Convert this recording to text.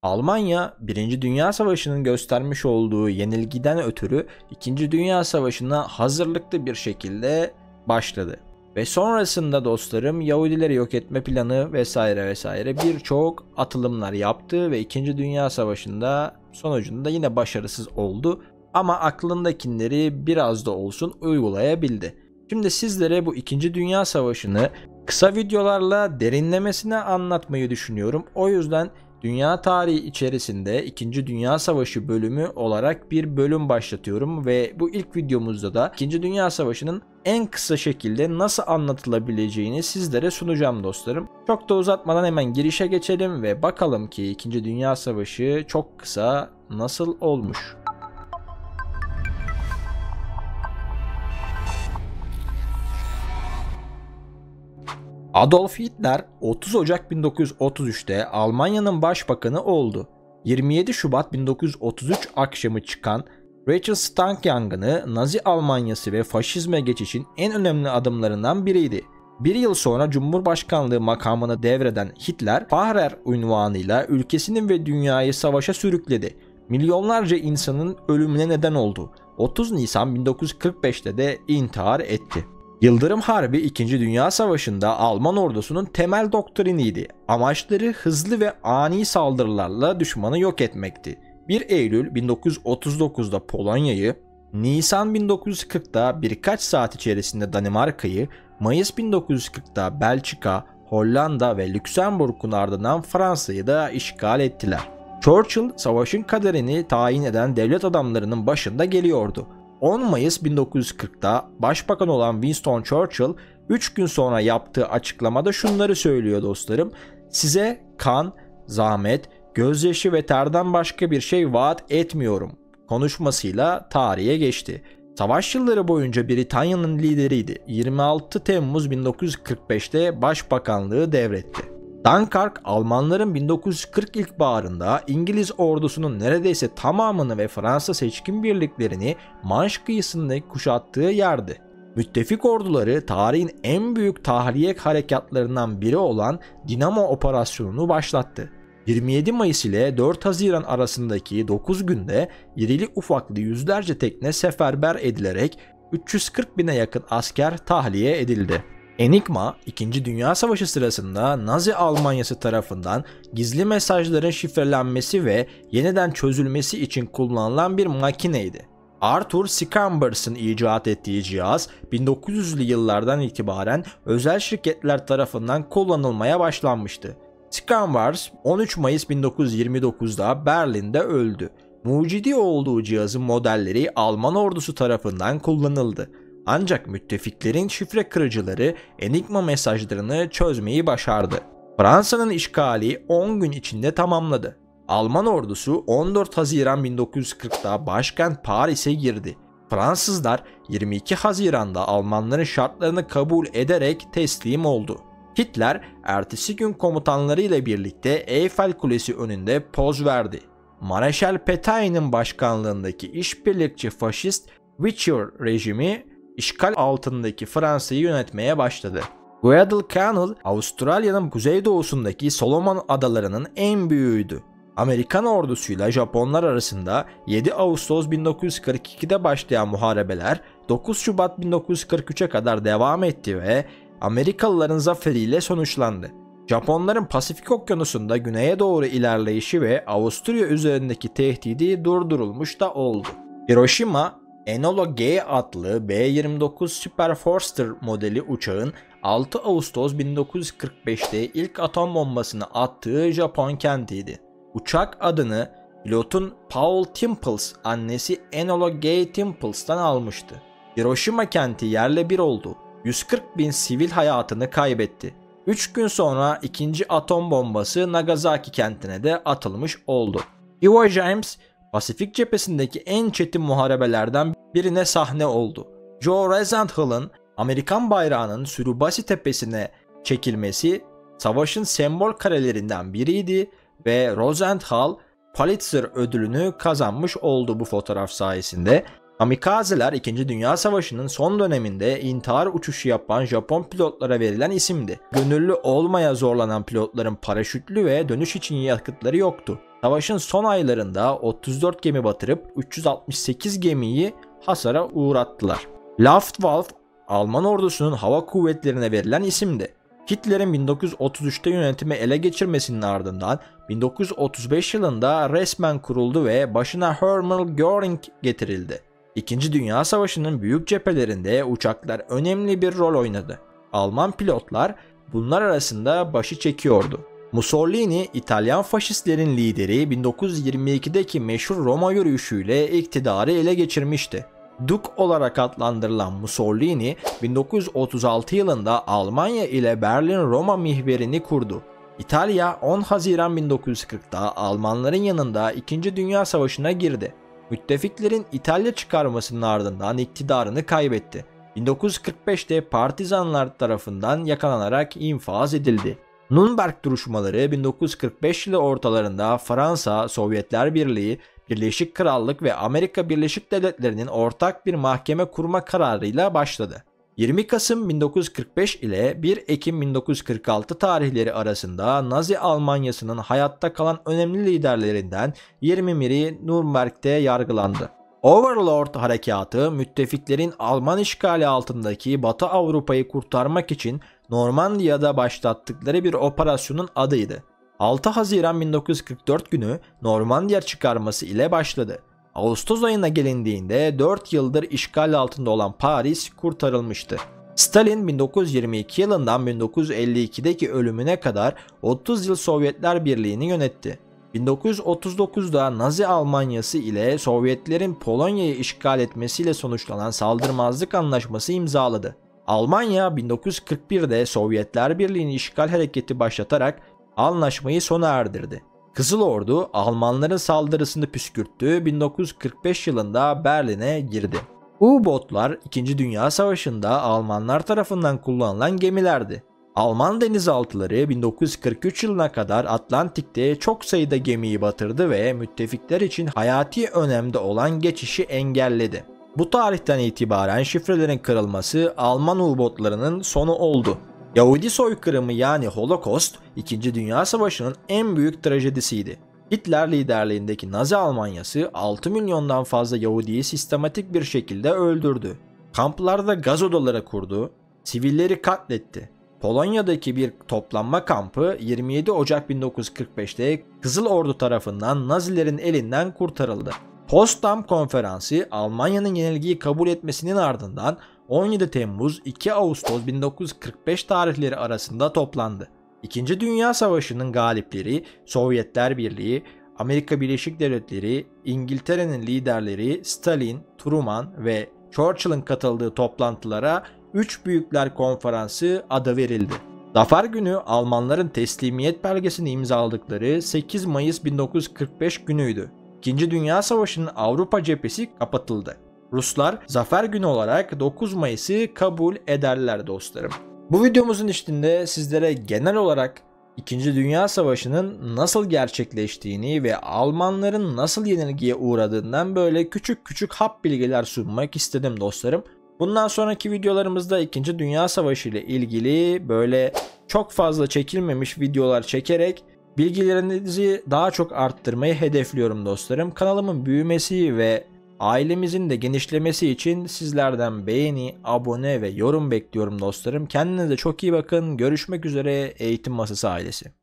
Almanya, Birinci Dünya Savaşı'nın göstermiş olduğu yenilgiden ötürü İkinci Dünya Savaşı'na hazırlıklı bir şekilde başladı. Ve sonrasında dostlarım Yahudileri yok etme planı vesaire vesaire birçok atılımlar yaptı ve İkinci Dünya Savaşı'nda sonucunda yine başarısız oldu. Ama aklındakileri biraz da olsun uygulayabildi. Şimdi sizlere bu İkinci Dünya Savaşı'nı kısa videolarla derinlemesine anlatmayı düşünüyorum. O yüzden dünya tarihi içerisinde İkinci Dünya Savaşı bölümü olarak bir bölüm başlatıyorum ve bu ilk videomuzda da İkinci Dünya Savaşı'nın en kısa şekilde nasıl anlatılabileceğini sizlere sunacağım dostlarım. Çok da uzatmadan hemen girişe geçelim ve bakalım ki İkinci Dünya Savaşı çok kısa nasıl olmuş. Adolf Hitler 30 Ocak 1933'te Almanya'nın başbakanı oldu. 27 Şubat 1933 akşamı çıkan Reichstag yangını Nazi Almanyası ve faşizme geçişin en önemli adımlarından biriydi. Bir yıl sonra Cumhurbaşkanlığı makamını devreden Hitler, Führer unvanıyla ülkesini ve dünyayı savaşa sürükledi. Milyonlarca insanın ölümüne neden oldu. 30 Nisan 1945'te de intihar etti. Yıldırım Harbi 2. Dünya Savaşı'nda Alman ordusunun temel doktriniydi. Amaçları hızlı ve ani saldırılarla düşmanı yok etmekti. 1 Eylül 1939'da Polonya'yı, Nisan 1940'da birkaç saat içerisinde Danimarka'yı, Mayıs 1940'da Belçika, Hollanda ve Lüksemburg'un ardından Fransa'yı da işgal ettiler. Churchill, savaşın kaderini tayin eden devlet adamlarının başında geliyordu. 10 Mayıs 1940'da başbakan olan Winston Churchill 3 gün sonra yaptığı açıklamada şunları söylüyor dostlarım. Size kan, zahmet, gözyaşı ve terden başka bir şey vaat etmiyorum konuşmasıyla tarihe geçti. Savaş yılları boyunca Britanya'nın lideriydi. 26 Temmuz 1945'te başbakanlığı devretti. Dunkirk, Almanların 1940 ilkbaharında İngiliz ordusunun neredeyse tamamını ve Fransa seçkin birliklerini Manş kıyısında kuşattığı yerdi. Müttefik orduları tarihin en büyük tahliye harekatlarından biri olan Dinamo operasyonunu başlattı. 27 Mayıs ile 4 Haziran arasındaki 9 günde irili ufaklı yüzlerce tekne seferber edilerek 340 bine yakın asker tahliye edildi. Enigma, 2. Dünya Savaşı sırasında Nazi Almanyası tarafından gizli mesajların şifrelenmesi ve yeniden çözülmesi için kullanılan bir makineydi. Arthur Skambers'ın icat ettiği cihaz 1900'lü yıllardan itibaren özel şirketler tarafından kullanılmaya başlanmıştı. Skambers 13 Mayıs 1929'da Berlin'de öldü. Mucidi olduğu cihazın modelleri Alman ordusu tarafından kullanıldı. Ancak müttefiklerin şifre kırıcıları Enigma mesajlarını çözmeyi başardı. Fransa'nın işgali 10 gün içinde tamamladı. Alman ordusu 14 Haziran 1940'da başkent Paris'e girdi. Fransızlar 22 Haziran'da Almanların şartlarını kabul ederek teslim oldu. Hitler ertesi gün komutanlarıyla birlikte Eyfel Kulesi önünde poz verdi. Mareşal Pétain'in başkanlığındaki işbirlikçi faşist Vichy rejimi işgal altındaki Fransa'yı yönetmeye başladı. Guadalcanal, Avustralya'nın kuzeydoğusundaki Solomon Adaları'nın en büyüğüydü. Amerikan ordusuyla Japonlar arasında 7 Ağustos 1942'de başlayan muharebeler 9 Şubat 1943'e kadar devam etti ve Amerikalıların zaferiyle sonuçlandı. Japonların Pasifik Okyanusu'nda güneye doğru ilerleyişi ve Avusturya üzerindeki tehdidi durdurulmuş da oldu. Hiroşima, Enola Gay adlı B-29 Super Forster modeli uçağın 6 Ağustos 1945'te ilk atom bombasını attığı Japon kentiydi. Uçak adını pilotun Paul Timples annesi Enola Gay Timples'tan almıştı. Hiroşima kenti yerle bir oldu. 140 bin sivil hayatını kaybetti. 3 gün sonra ikinci atom bombası Nagasaki kentine de atılmış oldu. Iwo James, Pasifik cephesindeki en çetin muharebelerden birine sahne oldu. Joe Rosenthal'ın Amerikan bayrağının Surubasi tepesine çekilmesi savaşın sembol karelerinden biriydi ve Rosenthal Pulitzer ödülünü kazanmış oldu bu fotoğraf sayesinde. Kamikazeler 2. Dünya Savaşı'nın son döneminde intihar uçuşu yapan Japon pilotlara verilen isimdi. Gönüllü olmaya zorlanan pilotların paraşütlü ve dönüş için yakıtları yoktu. Savaşın son aylarında 34 gemi batırıp 368 gemiyi hasara uğrattılar. Luftwaffe, Alman ordusunun hava kuvvetlerine verilen isimdi. Hitler'in 1933'te yönetimi ele geçirmesinin ardından 1935 yılında resmen kuruldu ve başına Hermann Göring getirildi. İkinci Dünya Savaşı'nın büyük cephelerinde uçaklar önemli bir rol oynadı. Alman pilotlar bunlar arasında başı çekiyordu. Mussolini, İtalyan faşistlerin lideri, 1922'deki meşhur Roma yürüyüşüyle iktidarı ele geçirmişti. Duk olarak adlandırılan Mussolini, 1936 yılında Almanya ile Berlin-Roma mihverini kurdu. İtalya, 10 Haziran 1940'da Almanların yanında 2. Dünya Savaşı'na girdi. Müttefiklerin İtalya çıkarmasının ardından iktidarını kaybetti. 1945'te partizanlar tarafından yakalanarak infaz edildi. Nürnberg duruşmaları 1945 yılı ortalarında Fransa, Sovyetler Birliği, Birleşik Krallık ve Amerika Birleşik Devletleri'nin ortak bir mahkeme kurma kararıyla başladı. 20 Kasım 1945 ile 1 Ekim 1946 tarihleri arasında Nazi Almanyası'nın hayatta kalan önemli liderlerinden 21'i Nürnberg'de yargılandı. Overlord harekatı, müttefiklerin Alman işgali altındaki Batı Avrupa'yı kurtarmak için Normandiya'da başlattıkları bir operasyonun adıydı. 6 Haziran 1944 günü Normandiya çıkarması ile başladı. Ağustos ayına gelindiğinde 4 yıldır işgal altında olan Paris kurtarılmıştı. Stalin 1922 yılından 1952'deki ölümüne kadar 30 yıl Sovyetler Birliği'ni yönetti. 1939'da Nazi Almanyası ile Sovyetlerin Polonya'yı işgal etmesiyle sonuçlanan saldırmazlık anlaşması imzaladı. Almanya 1941'de Sovyetler Birliği'nin işgal hareketi başlatarak anlaşmayı sona erdirdi. Kızıl Ordu Almanların saldırısını püskürttü, 1945 yılında Berlin'e girdi. U-botlar 2. Dünya Savaşı'nda Almanlar tarafından kullanılan gemilerdi. Alman denizaltıları 1943 yılına kadar Atlantik'te çok sayıda gemiyi batırdı ve müttefikler için hayati önemde olan geçişi engelledi. Bu tarihten itibaren şifrelerin kırılması Alman U-botlarının sonu oldu. Yahudi soykırımı yani Holocaust, 2. Dünya Savaşı'nın en büyük trajedisiydi. Hitler liderliğindeki Nazi Almanyası 6 milyondan fazla Yahudi'yi sistematik bir şekilde öldürdü. Kamplarda gaz odaları kurdu, sivilleri katletti. Polonya'daki bir toplanma kampı 27 Ocak 1945'te Kızıl Ordu tarafından Nazilerin elinden kurtarıldı. Potsdam Konferansı Almanya'nın yenilgiyi kabul etmesinin ardından 17 Temmuz 2 Ağustos 1945 tarihleri arasında toplandı. İkinci Dünya Savaşı'nın galipleri Sovyetler Birliği, Amerika Birleşik Devletleri, İngiltere'nin liderleri Stalin, Truman ve Churchill'in katıldığı toplantılara Üç Büyükler Konferansı adı verildi. Zafer günü Almanların teslimiyet belgesini imzaladıkları 8 Mayıs 1945 günüydü. İkinci Dünya Savaşı'nın Avrupa cephesi kapatıldı. Ruslar Zafer Günü olarak 9 Mayıs'ı kabul ederler dostlarım. Bu videomuzun içinde sizlere genel olarak 2. Dünya Savaşı'nın nasıl gerçekleştiğini ve Almanların nasıl yenilgiye uğradığından böyle küçük küçük hap bilgiler sunmak istedim dostlarım. Bundan sonraki videolarımızda 2. Dünya Savaşı ile ilgili böyle çok fazla çekilmemiş videolar çekerek bilgilerinizi daha çok arttırmayı hedefliyorum dostlarım. Kanalımın büyümesi ve ailemizin de genişlemesi için sizlerden beğeni, abone ve yorum bekliyorum dostlarım. Kendinize çok iyi bakın. Görüşmek üzere Eğitim Masası ailesi.